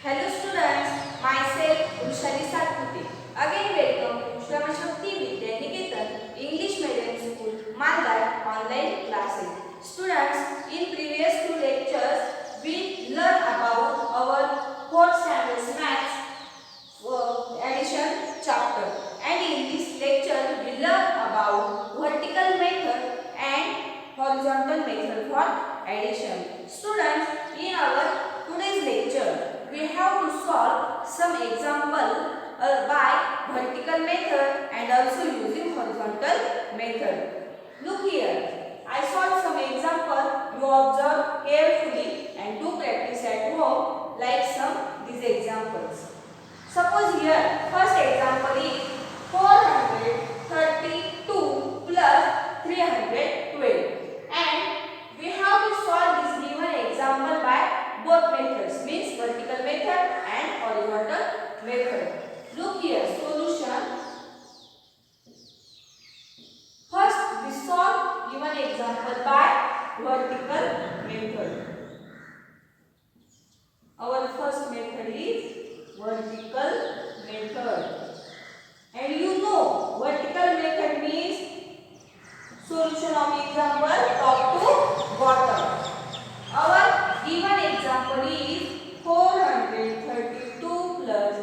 Hello students, myself Ushali Satputi. Again welcome to Shrama Shakti Vidya Niketan English Medium School, Malghat online classes. Students, in previous two lectures, we learned about our fourth standard maths addition chapter. And in this lecture, we learn about vertical method and horizontal method for addition. Students, in our today's lecture, we have to solve some example by vertical method and also using horizontal method. Look here, I solved some example. You observe carefully and do practice at home like some these examples. Suppose here first example is 432 plus 312 and we have to solve this given example by both methods, means vertical method and horizontal method. Look here, solution. First we solve given example by vertical method. Our first method is vertical method. And you know vertical method means solution of example top to bottom. Our given example is 432 plus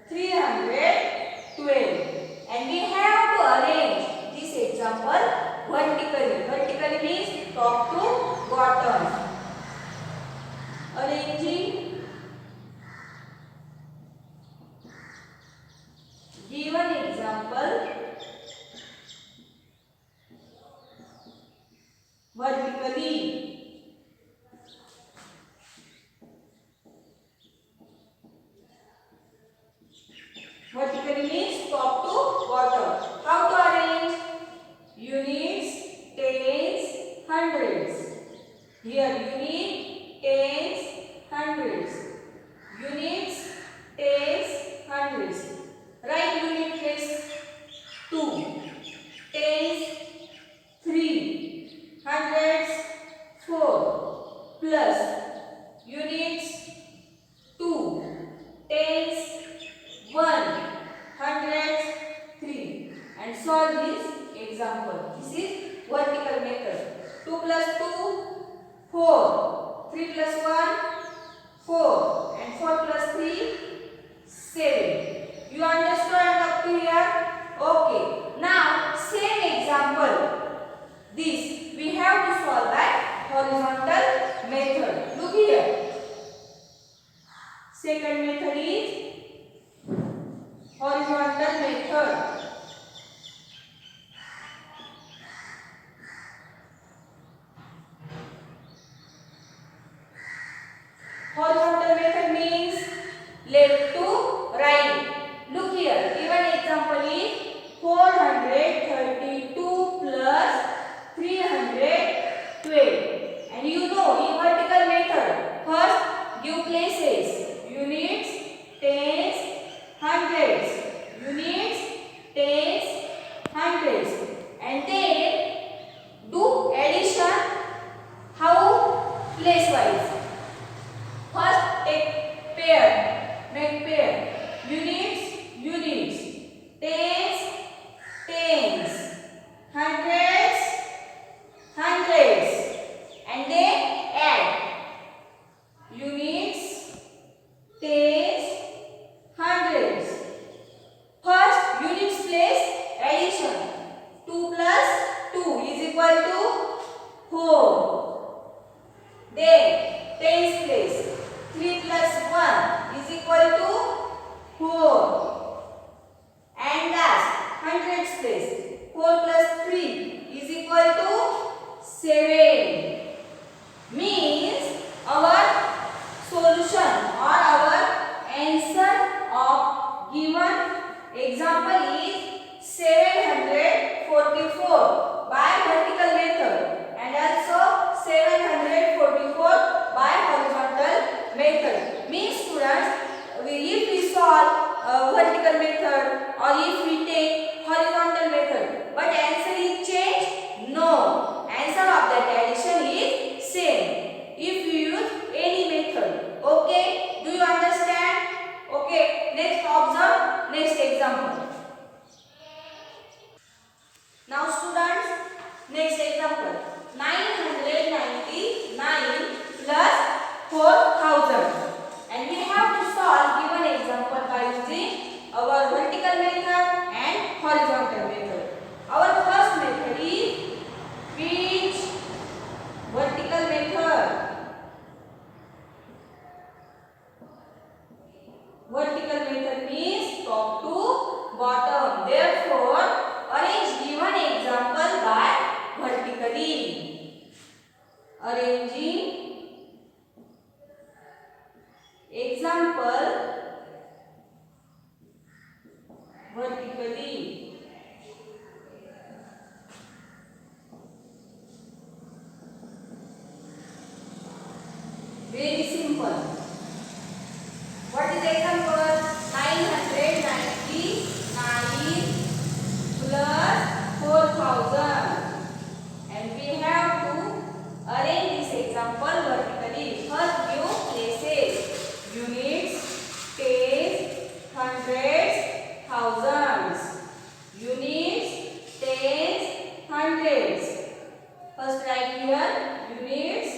312 and we have to arrange this example vertically. Vertically means top to bottom. Arranging given example vertically. Vertically means top to bottom. How to arrange? Units, tens, hundreds. Here unit, tens, hundreds. Units, tens, hundreds. Write unit place 2, tens 3, hundreds 4 plus units 2, tens 1, hundreds 3 and solve this example. This is vertical method. 2 plus 2, 4, 3 plus 1, 4 and 4 plus 3, 7. You understand up to here? Okay. Now, same example. This we have to solve by horizontal method. Look here. Second method is horizontal method. Horizontal method means left to right. Look here, given example is 432 plus 312 and you know in vertical method first give places, units, tens, hundreds, units, tens, hundreds and then do addition. How? Place wise. First take pair, make pair, units, units, tens, tens, hundreds, hundreds and then add units, tens, hundreds. First units place addition. 2 plus 2 is equal to 4. Then tens place 3 plus 1 is equal to 4 and last hundreds place 4 plus 3 is equal to 7. Means our solution or our answer of given example is 744 by vertical method and also 744 by horizontal method. Means students, if we solve vertical method or if we take horizontal method, but answer is changed? No. Answer of that addition is same if you use any method. Okay? Do you understand? bottom. Therefore, arrange given example by vertically. Arranging example vertically. Very simple. What is the example? 999 plus 4000. And we have to arrange this example vertically. First, give places, units, tens, hundreds, thousands. Units, tens, hundreds. First, write here units,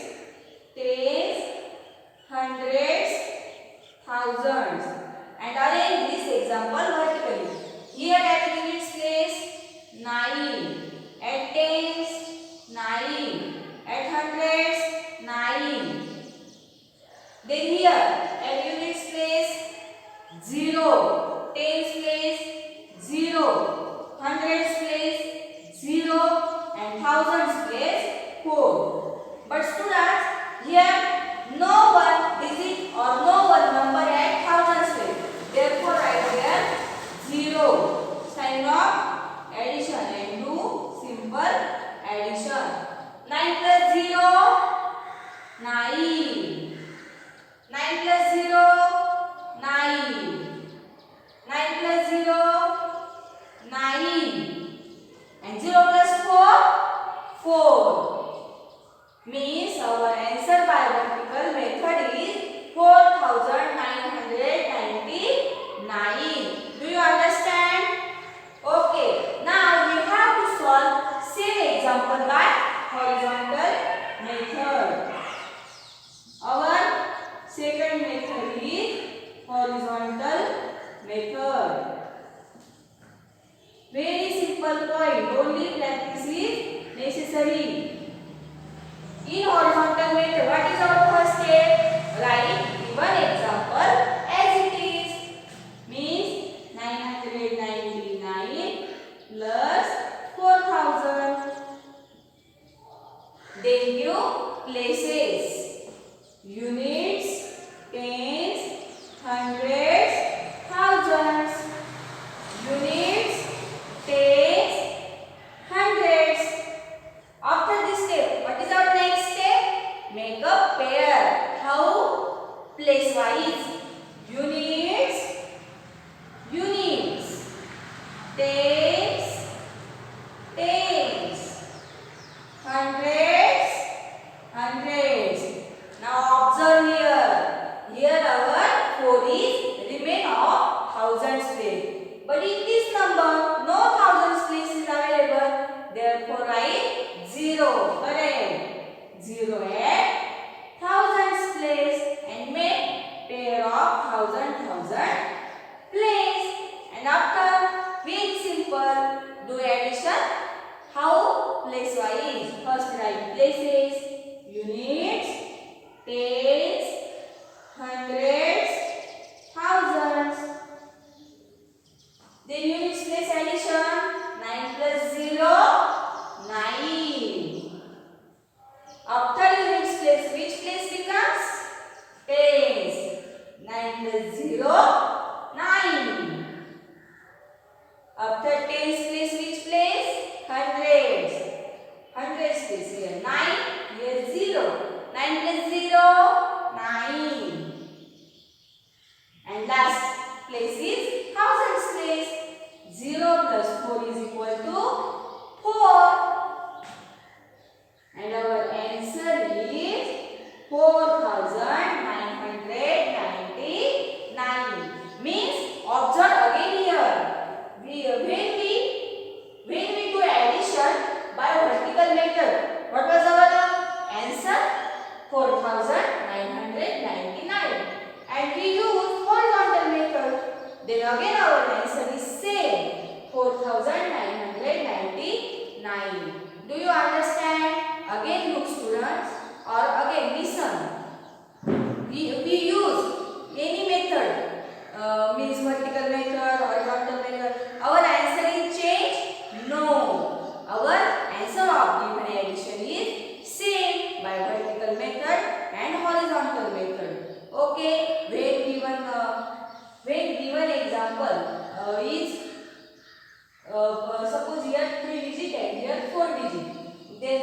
tens, hundreds, thousands, and arrange this example vertically. Here at units place 9, at tens 9, at hundreds 9. Then here at units place 0, tens place 0, hundreds place 0, and thousands place 4. But students, here no one digit or no one number at thousands place. Therefore, write here 0. Sign of addition and do simple addition. 9 plus 0, 9. 9 plus 0, 9. 9 plus 0, 9. And 0 plus 4, 4. Means our answer by vertical method is 4999. Do you understand? Okay. Now we have to solve same example by horizontal method. Our second method is horizontal method. Very simple point. Only practice is necessary. In horizontal method, what is our first step? Write given example as it is. Means 999 plus 4000. Then give places, units, tens, hundreds, thousands. Units, tens, hundreds. After this step, what is our next step? Make a pair. How? Place wise. Units, units. Tens, tens. Hundreds, hundreds. Now observe here. Here our 4 is remain of thousands place. But in this number, no thousands place is available. Therefore, write 0. Correct. 0 at thousands place and make pair of thousand place. And after, very simple, do addition. How? Place wise. First write places, units, tens, hundreds, thousands. Then units place addition. 9 plus 0, 9. After units place, which place becomes? Tens. 9 plus 0, 9. After tens place, which place? Hundreds. Hundreds place here. 9, here 0. 9 plus 0, 9. And last place is thousands place. 0 plus 4 is equal to 4. And our answer is 4999. Means observe again here. When we do addition by vertical method, what was our answer? 4999. And we use horizontal method. Then again our answer is same, 4999. is suppose here 3 digit and here 4 digit. Then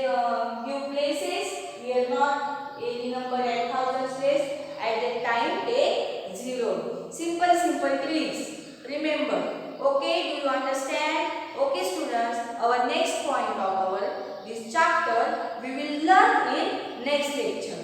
give places, here not any number at thousands place. At that time take 0. Simple tricks. Remember. Okay, do you understand? Okay students, our next point of our this chapter we will learn in next lecture.